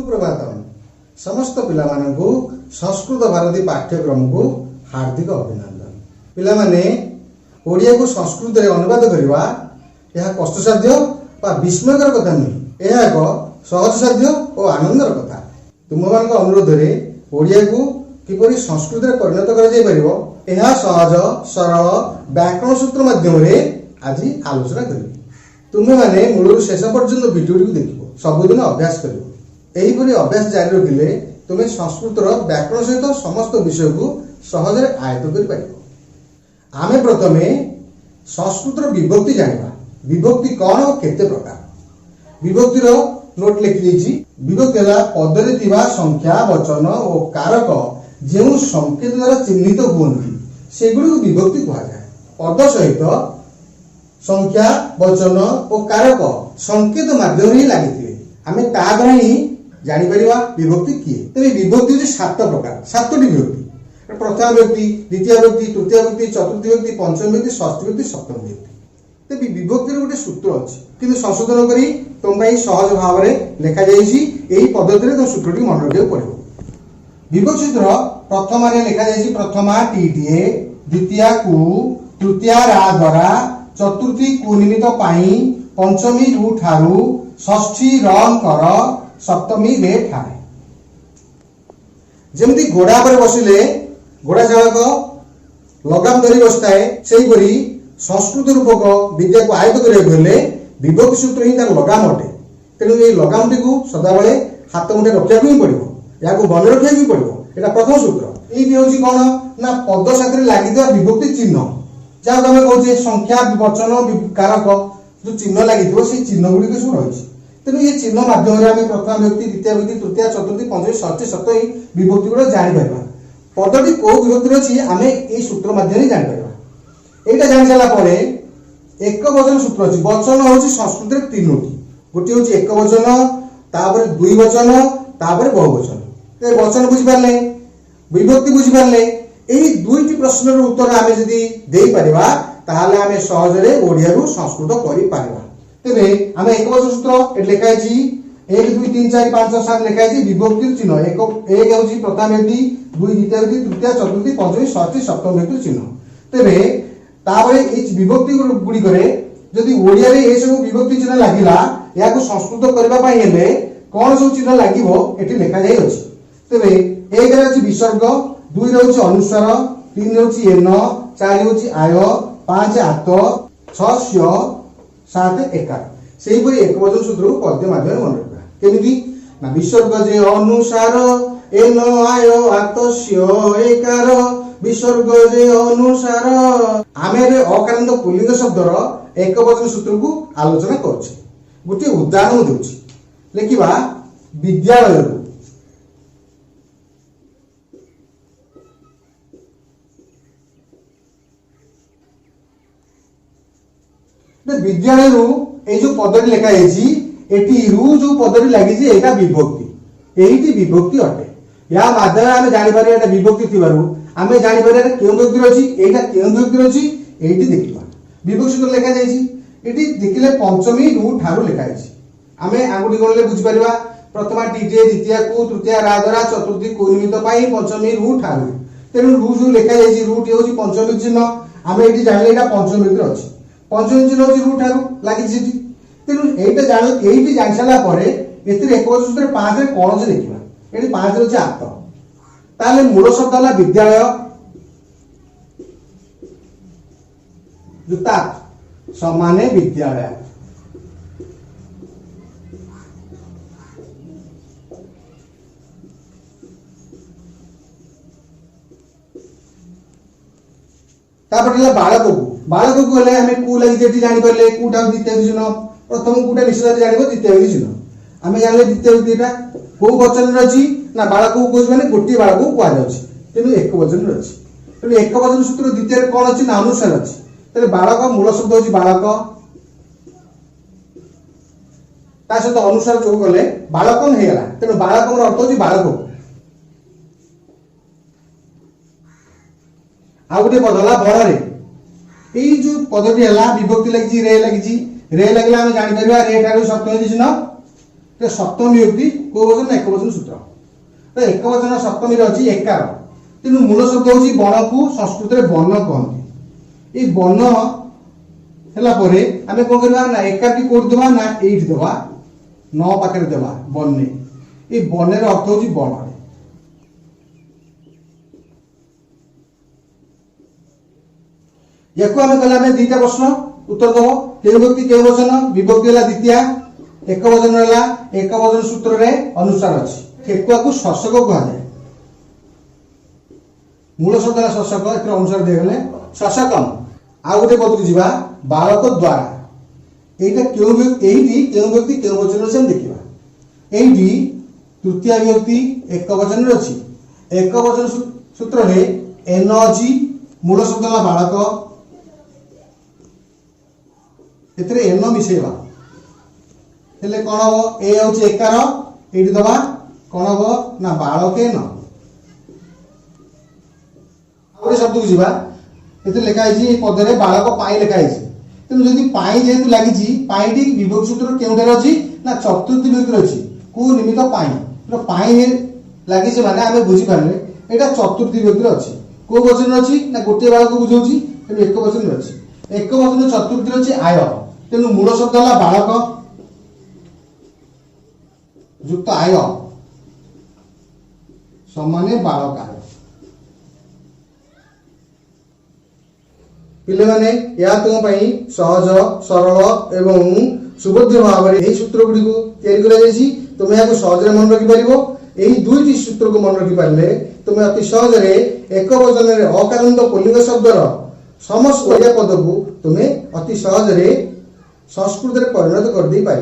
सुप्रभातम समस्त पिला मानकु संस्कृत भारती पाठ्यक्रम को हार्दिक अभिनंदन। पिला माने ओडिया को संस्कृत रे अनुवाद करवा यह कष्टसाध्य बा विस्मयकर कथा नहीं, यह एक सहजसाध्य और आनंदर कथा। तुम मान अनुरोध रे ओडिया को किपरि संस्कृत रे परिणत करा जाय परिबो यह सहज सरल व्याकरण सूत्र माध्यम रे आज आलोचना करिबो। तुमे माने मूलर शेष पर्यंत वीडियो को देखिबो, सबुदिन अभ्यास करिबो। एहीपरि अभ्यास जारी रखिले तुमे संस्कृतर व्याकरण सहित समस्त विषय को सहज आयत्त कर पारिबो। आमे प्रथमे संस्कृतर विभक्ति जानिबा। विभक्ति कौन और केते प्रकार। विभक्तिर नोट लिखि देछि। विभक्ति है पदरे थिबा संख्या वचन और कारक जेउ संकेत द्वारा चिन्हित होती सेगुड़ी विभक्ति कहा जाए। पद सहित संख्या वचन और कारक संकेत माध्यम ही लगी आमे ताद्वारा ही जानी परिबा विभक्ति किए। तेरे विभक्ति होछि 7 प्रकार, 7टी विभक्ति। प्रथम व्यक्ति, द्वितीय व्यक्ति, तृतीय व्यक्ति, चतुर्थ व्यक्ति, पंचम व्यक्ति, षष्ठ व्यक्ति, सप्तम व्यक्ति। तेबे विभक्तिर गोटे सूत्र अछि किंतु संशोधन करी तुम भाई सहज भाव में लिखा जाइछि। एही पद्धति रे तो सूत्रटी मन रखियो पड़िबो। विभक्ति सूत्र प्रथम माने लिखा जाइछि प्रथमा टीटीए, द्वितीय कु, तृतीय रा द्वारा, चतुर्थी कु निमित्त पाई, पंचमी रु ठारू, षष्ठी रंकर, सप्तमी रे ठारे। जेमती घोड़ा पर बसिले घोड़ा चालक लगाम धरी बसताए सेही परी संस्कृत रूपक विद्या को आयत्त करिया गले विभक्ति सूत्र ही तार लगाम अटे। तेणु ये लगामटी को सदाबले हाथ मुठे रखिया ही पड़िबो, या को बन रखिया ही पड़िबो। एटा प्रथम सूत्र। एई भी होछि कोन ना पद साथरे लागि दिया विभक्ति चिन्ह जा हम कहूचे संख्या वचन कारक जो चिन्ह लागि दिबो से चिन्ह गुडी के सब रहिछि। तेणु ये चिन्ह माध्यम रे हम प्रथम व्यक्ति, द्वितीय व्यक्ति, तृतीय, चतुर्थी, पंचमी, षष्ठी, सप्तमी विभक्ति गुडा जानि परबा। पदटी को विभक्ति अछि आमे एई सूत्र माध्यम रे जानि परबा। एटा जानि साला परे एक वचन सूत्र अछि। वचन होछि संस्कृत रे तीनोटी। गोटे होछि एक वचन, तापर दुई वचन, तापर बहुवचन। ते वचन बुझि पारले, विभक्ति बुझि पारले, एही दुईटी प्रश्नर उत्तर आमे जदि देई परिबा ताहाले आमे सहज रे ओडिया रु संस्कृत करि परिबा। तेबे आमे एक वचन सूत्र ए लेखा अछि 1 2 3 4 5 6 7 लेखा अछि विभक्ति चिन्ह। एक होछि प्रथम व्यक्ति, दुई द्वितीय व्यक्ति, तृतीय, चतुर्थी, पंचमी, षष्ठी, सप्तम व्यक्ति चिन्ह। तेबे ताबरे ए विभक्ति गुडी करे जदि ओडिया रे ए सब विभक्ति चिन्ह लागिला या को संस्कृत करबा पई हेले कोन सब चिन्ह लागिवो एठी लेखा जाई अछि। तेबे 1 रे अछि विसर्ग, 2 रे अछि अनुस्वार, 3 रे अछि एन, 4 रे अछि आय, 5 आत, 6 स्य, 7 एकार। सेही परि एक वचन सूत्र पद्य माध्यम मन रखबा। केमिति ना विसर्ग जे अनुसार, एन आय आत स्य एकार, विसर्ग जे अनुसार। आमे रे अकारांत पुल्लिंग शब्दर एक वचन सूत्र को आलोचना करछि। गोटे उदाहरण देउछि। लेखिबा विद्यालय। विद्यालय रु ए जो पदटी लेखा आइछि एटी रु जो पदटी लागिछि एटा विभक्ति। एहीटी विभक्ति अटे। या माध्यम आमे जानि पारे एटा विभक्ति थिबारु आमे जानि पारे एटा केउ व्यक्ति अछि, एटा केउ व्यक्ति अछि, एहीटी देखिबा। विभक्ति सूत्र लेखा जाइछि। एटी देखिले पंचमी रु ठारू लेखा आइछि। आमे आंगुठी गणले बुझि परिबा प्रथमा टीटीए, द्वितीय कु, तृतीय रा द्वारा, चतुर्थी कु निमित्त पाई, पंचमी रु ठारू। तेनु रु जो लेखा जाइछि रु टी होछि पंचमी चिन्ह। आमे एटी जानिले एटा पंचमी व्यक्ति अछि। पंचमी चिन्ह होछि रु ठारू लागि जेति। तेनु एटा जान एटी जानि साला परे एतिर एक वचन सूत्र 5 रे कोन जे देखिबा। एटी 5 रे होछि आत। ताले मूल शब्द हला विद्यालय जुता समाने विद्यालय। तापरला बालक को हले हमें कु लागि जेटी जानि परले कुटा द्वितीय चिन्ह। प्रथम कुटा निश्चित जानिबो, द्वितीय चिन्ह आमे जानले द्वितीय व्यक्तिटा को वचन रछि ना बालक को कोइ माने गोटी बालक को कोआ जाउछि। तेनु एक वचन रछि। तेनु एक वचन सूत्र द्वितीय रे कोन अछि ना अनुसार अछि। तेरे बालक मूल शब्द होछि बालक, ता सहित अनुसार जो गले बालकन हे गला। तेनु बालकन अर्थ होछि बालक। आ गोटे पद हला बड़ रे। एई जो पदटी हला विभक्ति लागि रे लागि रे लागला हम जानि परबा रे ठारू सप्तमी चिन्ह। सप्तमी विभक्ति को वचन ना एक वचन सूत्र तो एक वचन सप्तमी अच्छी एकार तेणु मूल शब्द हूँ बण को संस्कृत में बन कहते ये बन है आम कौन करवा ना एकार टी कौट देवा ना ये देवा न पाखे देवा बने ये बन अर्थ हूँ बण या कला दीटा प्रश्न उत्तर दब के व्यक्ति के वचन विभक्ति है द्वितीय एक वचन है एक वचन सूत्र रे अनुसार अच्छी ठेकुआ को शशक कहुए मूल शब्द है शशक एक अनुसार दिगले शशकम आ गोटे पद को बालक द्वारा यहाँ क्यों व्यक्ति क्यों वचन से देखा ये तृतीय विभक्ति एक वचन अच्छी एक वचन सूत्र रे एन अच्छी मूल शब्द है बालक एन मिसेवा हेले कौन हम ए हूँ एकार ये दबा कौन हम ना बालके न गोटे शब्द को जीवा ये लिखाई पदे बालक पाई लिखाई तेणु जदि पाई जेहेतु लगी पाईटी विभक्ति सूत्र केउठार अच्छी ना चतुर्थी विभक्ति अच्छी को निमित्त पाई पाई लगी माने आम बुझीपारे यहाँ चतुर्थी विभक्ति अच्छी को वचन अच्छी ना गोटे बालक बुझाऊँ तेणु एक वचन अच्छी एक वचन चतुर्थी अच्छी आय तेणु मूल शब्द है बालक युक्त आय समान बालक आय पिले माने या तुम सहज सरल एवं सुबोध्य भाव में सूत्र गुड़ी को तैयारी तुम यहाँ सहज मन रखिपर यही दुईटी सूत्र को मन रखिपारे तुम अति सहज एक वचन अकारांत पुल्लिंग शब्दर समस्त ओडिया पद को तुम्हें अति सहज संस्कृत में परिणत कर दे पार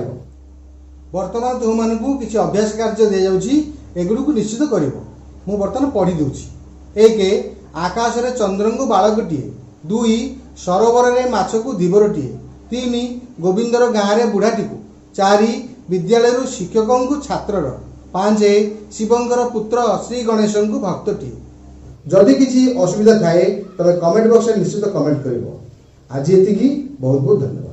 बर्तमान तुम मानू किसी अभ्यास कार्य दि जाऊँगी एगुड़ी को निश्चित कर बर्तमान पढ़ी दूची एक आकाश रे चंद्र को बालकटीए दुई सरोवर रे माछ को धीवरटीए तीन गोविंदर गाँव रे बुढ़ाटी को चारि विद्यालय शिक्षकों को छात्र पांच शिवंकर पुत्र श्री गणेश को भक्तटीए जदि किसी असुविधा थाए तबे कमेंट बॉक्स में निश्चित कमेंट करिवो आज एतिकी बहुत बहुत धन्यवाद।